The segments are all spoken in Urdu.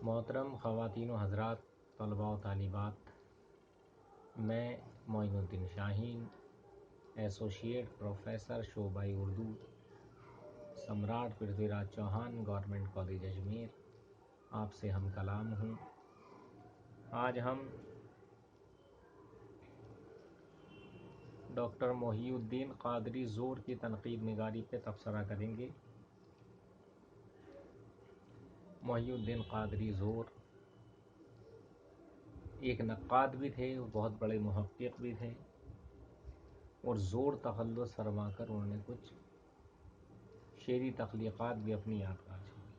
محترم خواتین و حضرات، طلباء و طالبات، میں معین الدین شاہین، ایسوسیٹ پروفیسر شعبہ اردو، سمراٹ پرتھوی راج چوہان گورنمنٹ کالج اجمیر آپ سے ہم کلام ہوں۔ آج ہم ڈاکٹر محی الدین قادری زور کی تنقید نگاری پہ تبصرہ کریں گے۔ محی الدین قادری زور ایک نقاد بھی تھے، وہ بہت بڑے محقق بھی تھے، اور زور تخلص فرما کر انہوں نے کچھ شعری تخلیقات بھی اپنی یادگار چھوڑی۔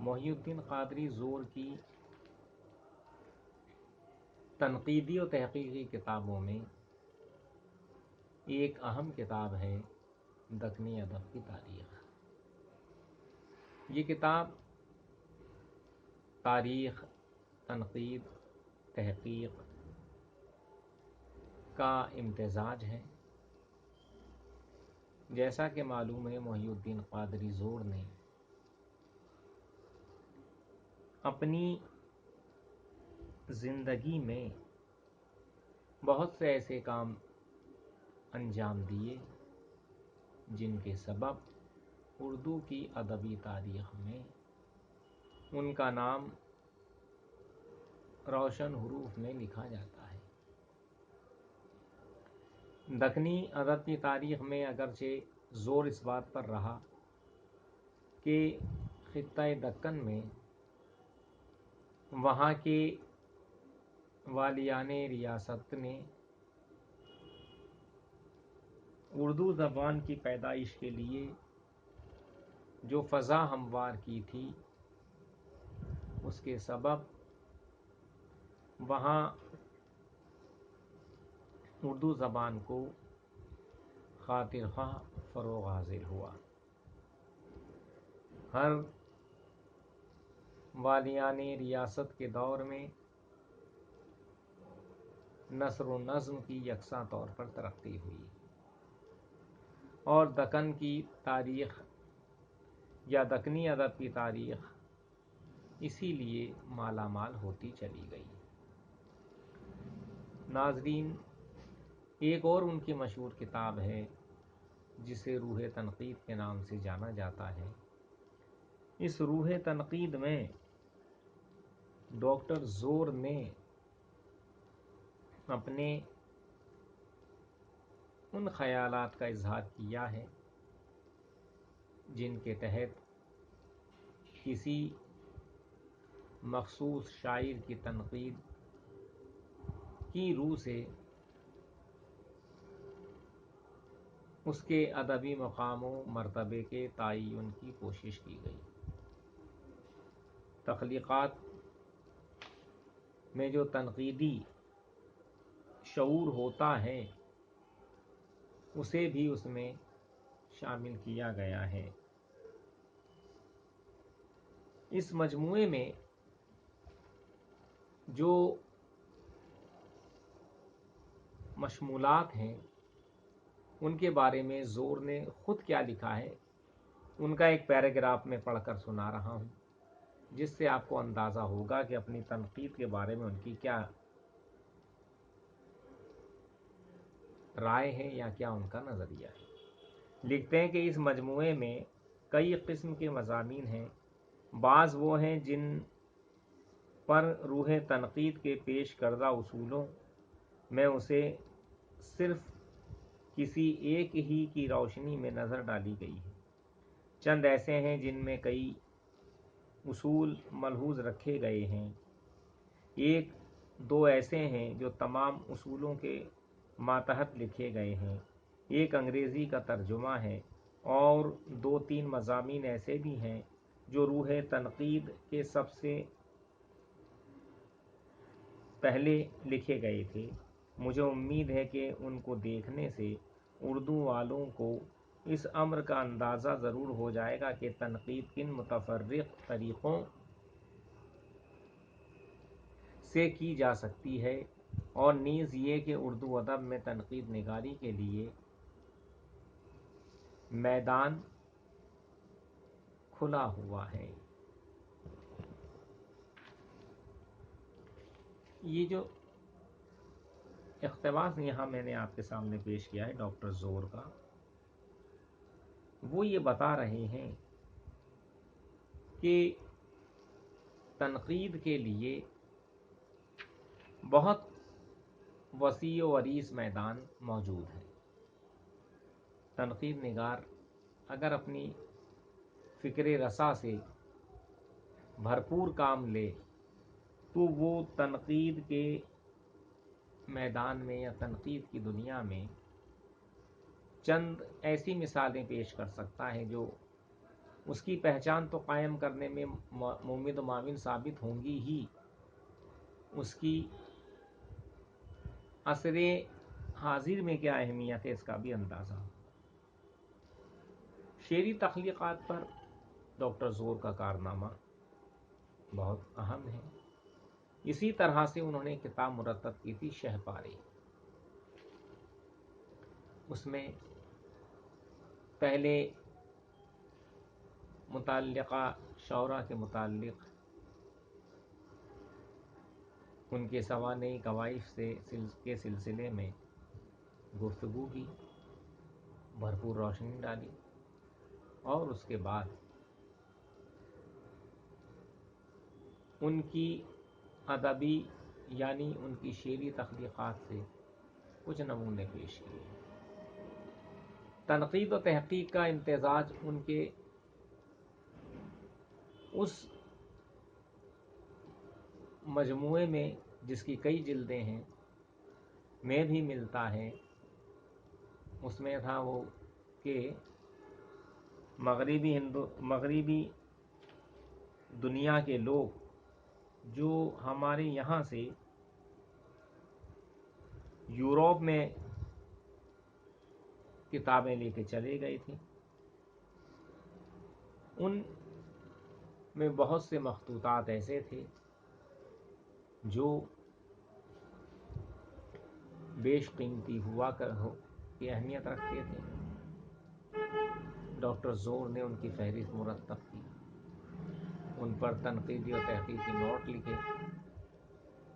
محی الدین قادری زور کی تنقیدی و تحقیقی کتابوں میں ایک اہم کتاب ہے دکنی ادب کی تاریخ۔ یہ کتاب تاریخ، تنقید، تحقیق کا امتزاج ہے۔ جیسا کہ معلوم ہے، محی الدین قادری زور نے اپنی زندگی میں بہت سے ایسے کام انجام دیے جن کے سبب اردو کی ادبی تاریخ میں ان کا نام روشن حروف میں لکھا جاتا ہے۔ دکنی ادب کی تاریخ میں اگرچہ زور اس بات پر رہا کہ خطہ دکن میں وہاں کے والیان ریاست نے اردو زبان کی پیدائش کے لیے جو فضا ہموار کی تھی، اس کے سبب وہاں اردو زبان کو خاطر خواہ فروغ حاصل ہوا۔ ہر والیان ریاست کے دور میں نثر و نظم کی یکساں طور پر ترقی ہوئی، اور دکن کی تاریخ یا دکنی ادب کی تاریخ اسی لیے مالا مال ہوتی چلی گئی۔ ناظرین، ایک اور ان کی مشہور کتاب ہے جسے روح تنقید کے نام سے جانا جاتا ہے۔ اس روح تنقید میں ڈاکٹر زور نے اپنے ان خیالات کا اظہار کیا ہے جن کے تحت کسی مخصوص شاعر کی تنقید کی روح سے اس کے ادبی مقام و مرتبے کے تعین کی کوشش کی گئی۔ تخلیقات میں جو تنقیدی شعور ہوتا ہے اسے بھی اس میں شامل کیا گیا ہے۔ اس مجموعے میں جو مشمولات ہیں ان کے بارے میں زور نے خود کیا لکھا ہے، ان کا ایک پیراگراف میں پڑھ کر سنا رہا ہوں، جس سے آپ کو اندازہ ہوگا کہ اپنی تنقید کے بارے میں ان کی کیا رائے ہے یا کیا ان کا نظریہ ہے۔ لکھتے ہیں کہ اس مجموعے میں کئی قسم کے مضامین ہیں۔ بعض وہ ہیں جن پر روح تنقید کے پیش کردہ اصولوں میں اسے صرف کسی ایک ہی کی روشنی میں نظر ڈالی گئی ہے۔ چند ایسے ہیں جن میں کئی اصول ملحوظ رکھے گئے ہیں۔ ایک دو ایسے ہیں جو تمام اصولوں کے ماتحت لکھے گئے ہیں۔ ایک انگریزی کا ترجمہ ہے، اور دو تین مضامین ایسے بھی ہیں جو روح تنقید کے سب سے پہلے لکھے گئے تھے۔ مجھے امید ہے کہ ان کو دیکھنے سے اردو والوں کو اس امر کا اندازہ ضرور ہو جائے گا کہ تنقید کن متفرق طریقوں سے کی جا سکتی ہے، اور نیز یہ کہ اردو ادب میں تنقید نگاری کے لیے میدان کھلا ہوا ہے۔ یہ جو اقتباس یہاں میں نے آپ کے سامنے پیش کیا ہے ڈاکٹر زور کا، وہ یہ بتا رہے ہیں کہ تنقید کے لیے بہت وسیع و عریض میدان موجود ہے۔ تنقید نگار اگر اپنی فکر رسا سے بھرپور کام لے تو وہ تنقید کے میدان میں یا تنقید کی دنیا میں چند ایسی مثالیں پیش کر سکتا ہے جو اس کی پہچان تو قائم کرنے میں ممد و معاون ثابت ہوں گی ہی، اس کی عصر حاضر میں کیا اہمیت ہے اس کا بھی اندازہ۔ شعری تخلیقات پر ڈاکٹر زور کا کارنامہ بہت اہم ہے۔ اسی طرح سے انہوں نے کتاب مرتب کی تھی شہ پارے، اس میں پہلے متعلقہ شعراء کے متعلق ان کے سوانح کوائف کے سلسلے میں گفتگو کی، بھرپور روشنی ڈالی، اور اس کے بعد ان کی ادبی یعنی ان کی شعری تخلیقات سے کچھ نمونے پیش کیے۔ تنقید و تحقیق کا امتزاج ان کے اس مجموعے میں جس کی کئی جلدیں ہیں میں بھی ملتا ہے۔ اس میں تھا وہ کہ مغربی دنیا کے لوگ جو ہمارے یہاں سے یورپ میں کتابیں لے کے چلے گئے تھے، ان میں بہت سے مخطوطات ایسے تھے جو بیش قیمتی کی اہمیت رکھتے تھے۔ ڈاکٹر زور نے ان کی فہرست مرتب کی، ان پر تنقیدی اور تحقیقی نوٹ لکھے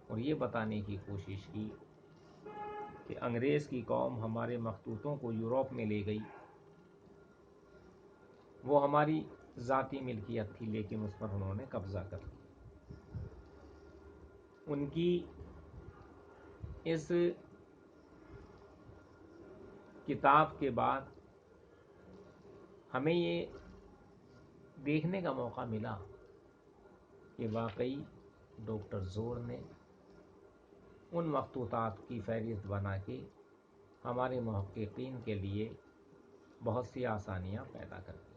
اور یہ بتانے کی کوشش کی کہ انگریز کی قوم ہمارے مخطوطوں کو یورپ میں لے گئی، وہ ہماری ذاتی ملکیت تھی لیکن اس پر انہوں نے قبضہ کر لیا۔ ان کی اس کتاب کے بعد ہمیں یہ دیکھنے کا موقع ملا کہ واقعی ڈاکٹر زور نے ان مخطوطات کی فہرست بنا کے ہمارے محققین کے لیے بہت سی آسانیاں پیدا کر دی۔